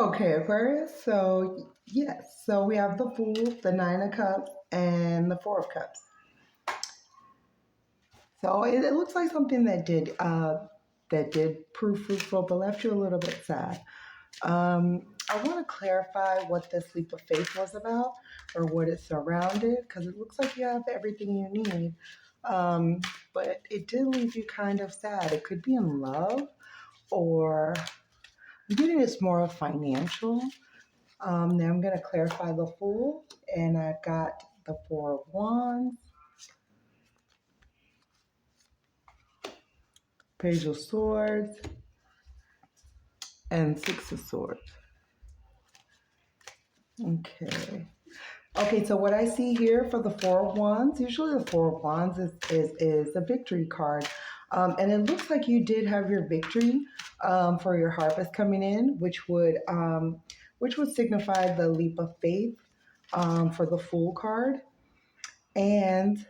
Okay, Aquarius. So, yes. So we have the Fool, the Nine of Cups, and the Four of Cups. So it looks like something that did prove fruitful, but left you a little bit sad. I want to clarify what this leap of faith was about, or what it surrounded, because it looks like you have everything you need. But it did leave you kind of sad. It could be in love, or I'm getting it's more of financial. Now I'm going to clarify the Fool, and I've got the Four of Wands, Page of Swords, and Six of Swords. Okay. Okay, so what I see here for the Four of Wands, usually the Four of Wands is a victory card. And it looks like you did have your victory for your harvest coming in, which would signify the leap of faith for the Fool card. And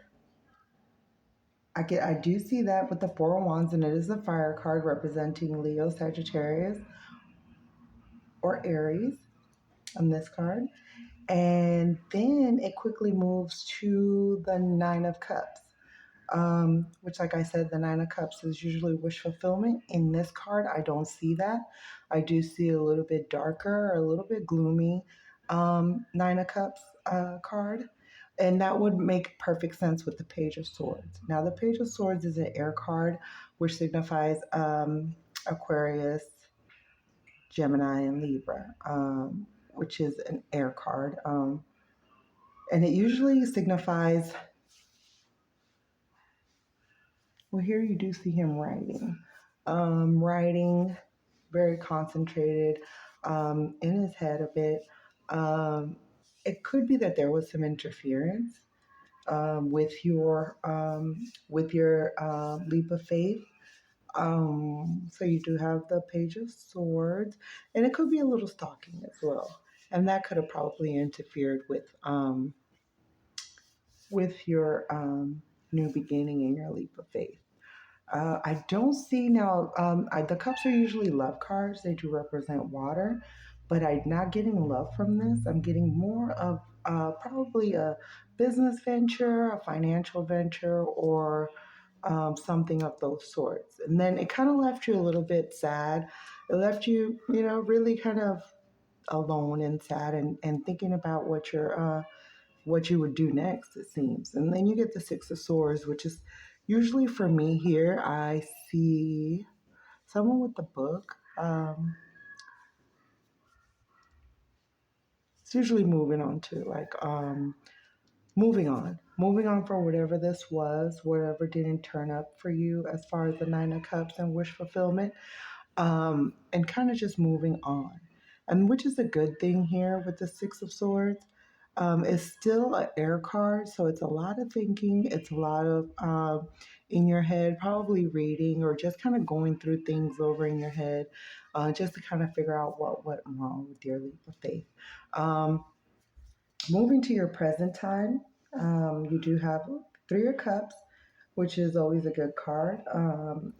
I do see that with the Four of Wands, and it is a fire card representing Leo, Sagittarius, or Aries on this card. And then it quickly moves to the Nine of Cups, which, like I said, the Nine of Cups is usually wish fulfillment. In this card, I don't see that. I do see a little bit darker, a little bit gloomy Nine of Cups card. And that would make perfect sense with the Page of Swords. Now, the Page of Swords is an air card, which signifies Aquarius, Gemini, and Libra, which is an air card. And it usually signifies, well, here you do see him writing very concentrated in his head a bit. It could be that there was some interference with your leap of faith. So you do have the Page of Swords, and it could be a little stalking as well, and that could have probably interfered with your new beginning in your leap of faith. I don't see now. The cups are usually love cards. They do represent water, but I'm not getting love from this. I'm getting more of probably a business venture, a financial venture, or something of those sorts. And then it kind of left you a little bit sad. It left you, really kind of alone and sad, and thinking about what you would do next, it seems. And then you get the Six of Swords, which is usually for me here. I see someone with the book. It's usually moving on to moving on for whatever this was, whatever didn't turn up for you as far as the Nine of Cups and wish fulfillment, and kind of just moving on. And which is a good thing here with the Six of Swords. It's still an air card, so it's a lot of thinking. It's a lot of in your head, probably reading or just kind of going through things over in your head, just to kind of figure out what went wrong with your leap of faith. Um, Moving to your present time, you do have Three of Cups, which is always a good card.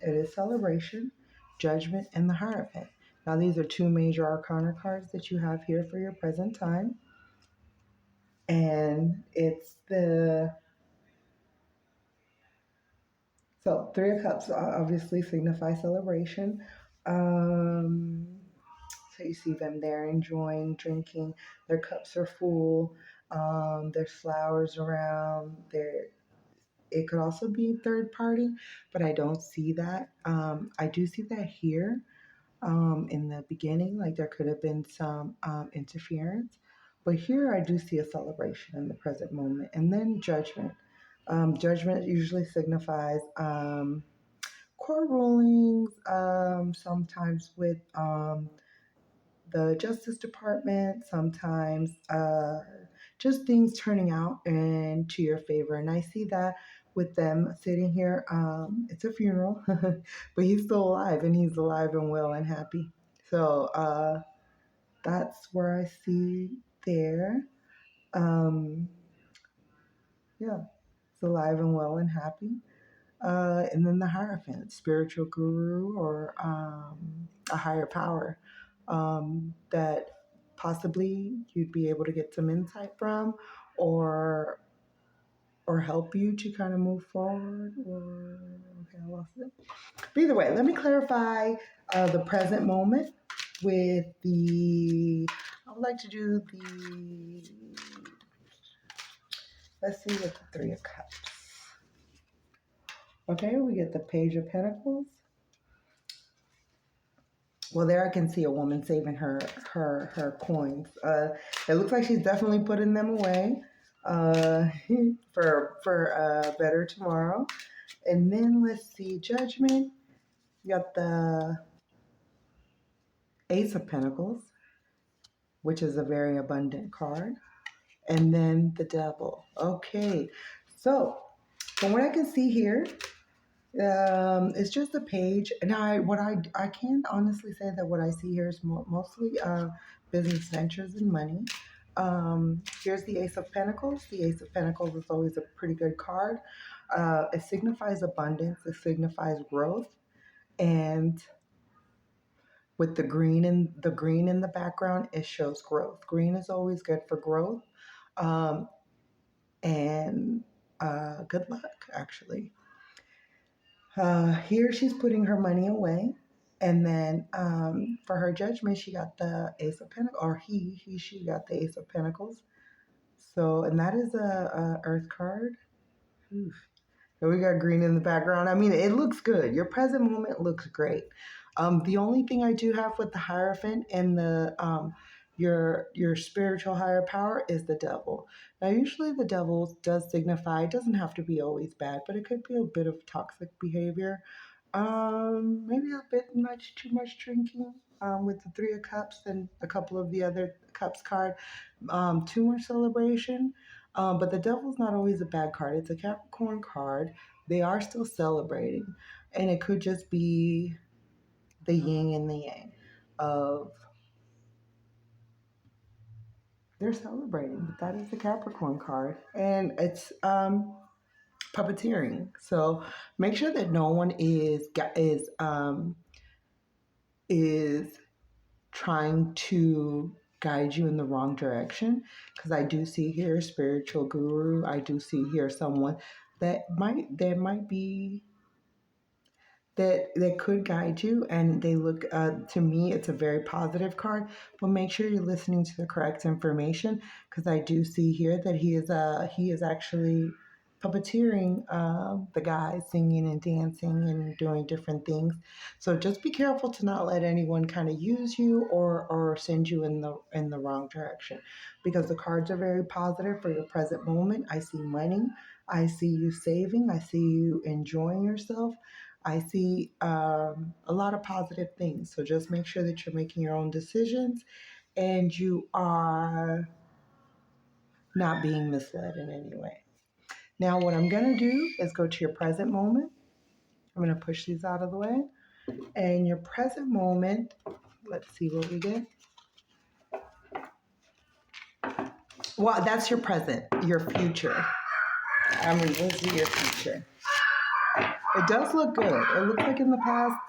It is Celebration, Judgment, and the Hierophant. Now, these are two major arcana cards that you have here for your present time. And so Three of Cups obviously signify celebration. Um, so you see them there enjoying, drinking. Their cups are full. There's flowers around. It could also be third party, but I don't see that. I do see that here in the beginning, like there could have been some interference. But here I do see a celebration in the present moment. And then judgment. Judgment usually signifies court rulings, sometimes with the Justice Department, sometimes just things turning out and to your favor. And I see that with them sitting here. It's a funeral, but he's still alive, and he's alive and well and happy. So that's where I see there. Um, yeah, it's alive and well and happy. And then the Hierophant, spiritual guru, or a higher power. that possibly you'd be able to get some insight from, or help you to kind of move forward. Or okay, I lost it. But either way, let me clarify the present moment with the. I would like to do the. Let's see with the Three of Cups. Okay, we get the Page of Pentacles. Well, there I can see a woman saving her coins. It looks like she's definitely putting them away uh, for a better tomorrow. And then let's see, Judgment. You got the Ace of Pentacles, which is a very abundant card, and then the Devil. Okay, so from what I can see here, it's just a page, and I can honestly say that what I see here is mostly business ventures and money. Here's the Ace of Pentacles. The Ace of Pentacles is always a pretty good card. It signifies abundance. It signifies growth, and with the green in the background, it shows growth. Green is always good for growth, um, and good luck actually. Here she's putting her money away. And then for her Judgment, she got the Ace of Pentacles, or she got the Ace of Pentacles. So, and that is a Earth card. Oof. And we got green in the background. I mean, it looks good. Your present moment looks great. The only thing I do have with the Hierophant and the your spiritual higher power is the Devil. Now, usually the Devil does signify, it doesn't have to be always bad, but it could be a bit of toxic behavior. Maybe a bit much too much drinking. With the Three of Cups and a couple of the other Cups card, too much celebration. But the Devil's not always a bad card. It's a Capricorn card. They are still celebrating, and it could just be the yin and the yang of they're celebrating. But that is the Capricorn card, and it's puppeteering. So make sure that no one is trying to guide you in the wrong direction, because I do see here a spiritual guru. I do see here someone that might be that could guide you, and they look to me it's a very positive card. But make sure you're listening to the correct information, because I do see here that he is actually puppeteering the guys, singing and dancing and doing different things. So just be careful to not let anyone kind of use you or send you in the wrong direction, because the cards are very positive for your present moment. I see money, I see you saving, I see you enjoying yourself, I see a lot of positive things. So just make sure that you're making your own decisions and you are not being misled in any way. Now, what I'm going to do is go to your present moment. I'm going to push these out of the way. And your present moment, let's see what we get. Well, that's your present, your future. I mean, let's do your future. It does look good. It looks like in the past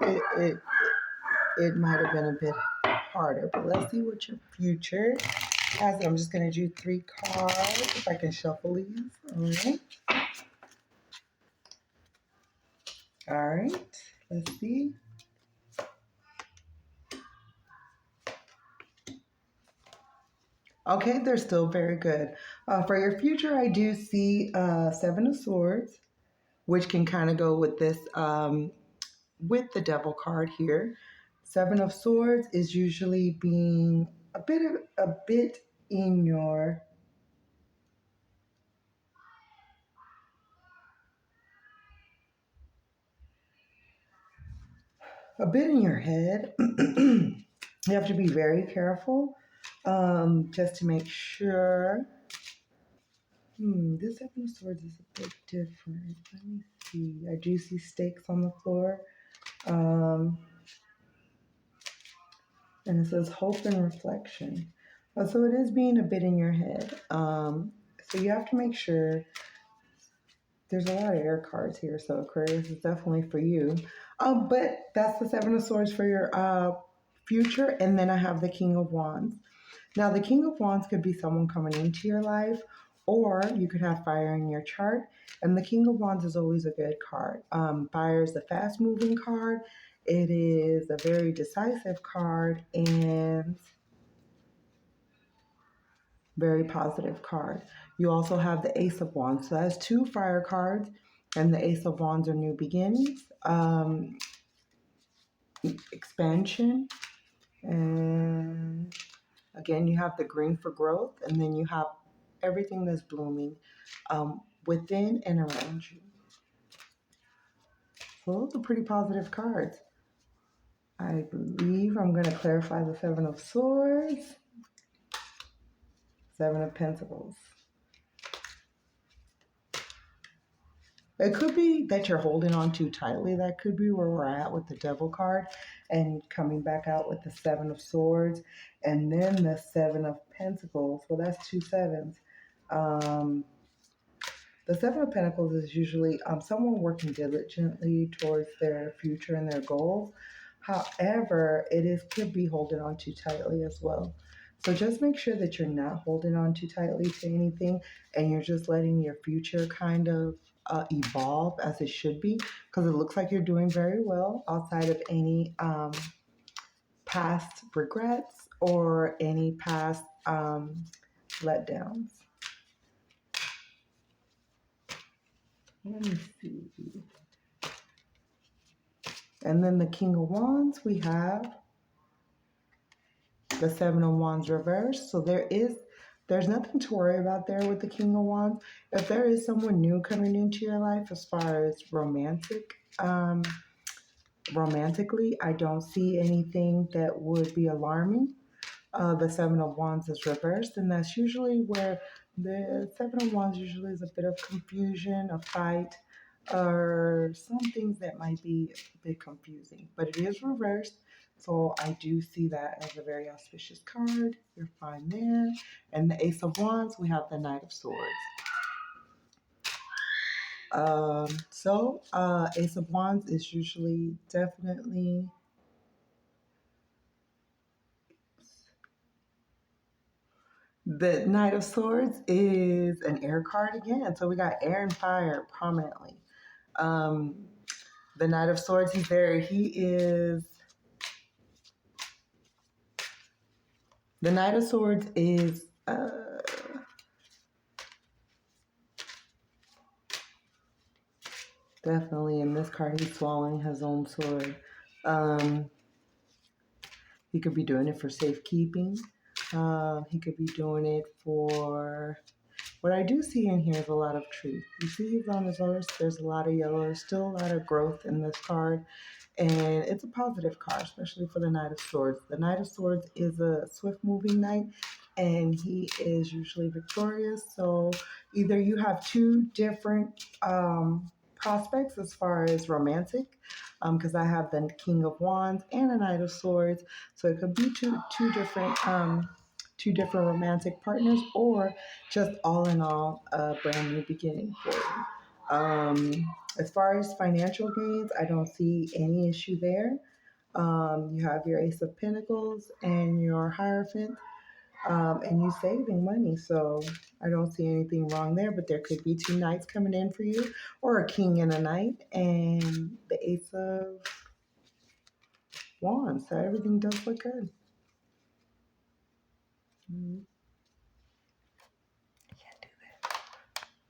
it might have been a bit harder, but let's see what your future has. I'm just going to do 3 cards if I can shuffle these. All right. All right. Let's see. Okay, they're still very good. For your future, I do see 7 of Swords, which can kind of go with this, with the Devil card here. 7 of Swords is usually being a bit in your head. You have to be very careful, just to make sure. This 7 of Swords is a bit different. Let me see. I do see stakes on the floor. And it says hope and reflection. So it is being a bit in your head. So you have to make sure. There's a lot of air cards here, so Aquarius is definitely for you. But that's the 7 of Swords for your future, and then I have the King of Wands. Now, the King of Wands could be someone coming into your life, or you could have fire in your chart. And the King of Wands is always a good card. Fire is a fast moving card, it is a very decisive card, and very positive card. You also have the Ace of Wands. So that's two fire cards, and the Ace of Wands are new beginnings, expansion, and again, you have the green for growth, and then you have everything that's blooming within and around you. So those are pretty positive cards. I believe I'm going to clarify the Seven of Swords, Seven of Pentacles. It could be that you're holding on too tightly. That could be where we're at with the Devil card and coming back out with the Seven of Swords and then the Seven of Pentacles. Well, that's two sevens. The Seven of Pentacles is usually someone working diligently towards their future and their goals. However, could be holding on too tightly as well. So just make sure that you're not holding on too tightly to anything and you're just letting your future kind of evolve as it should be, because it looks like you're doing very well outside of any past regrets or any past letdowns. Let me see. And then the King of Wands, we have the Seven of Wands reversed. So there's nothing to worry about there with the King of Wands. If there is someone new coming into your life as far as romantically, I don't see anything that would be alarming. The Seven of Wands is reversed, and that's usually where the Seven of Wands usually is a bit of confusion, a fight, or some things that might be a bit confusing. But it is reversed, so I do see that as a very auspicious card. You're fine there. And the Ace of Wands, we have the Knight of Swords. Ace of Wands is usually definitely... The Knight of Swords is an air card again. So we got air and fire prominently. The Knight of Swords, he's there. The Knight of Swords is definitely in this card, he's swallowing his own sword. He could be doing it for safekeeping. He could be doing it for... What I do see in here is a lot of truth. You see he's on his horse, there's a lot of yellow, there's still a lot of growth in this card. And it's a positive card, especially for the Knight of Swords. The Knight of Swords is a swift-moving knight, and he is usually victorious. So either you have two different prospects as far as romantic, because I have the King of Wands and a Knight of Swords. So it could be two different romantic partners, or just all in all a brand new beginning for you. As far as financial gains, I don't see any issue there. You have your Ace of Pentacles and your Hierophant, and you saving money, so I don't see anything wrong there. But there could be two knights coming in for you, or a king and a knight, and the Ace of Wands. So everything does look good.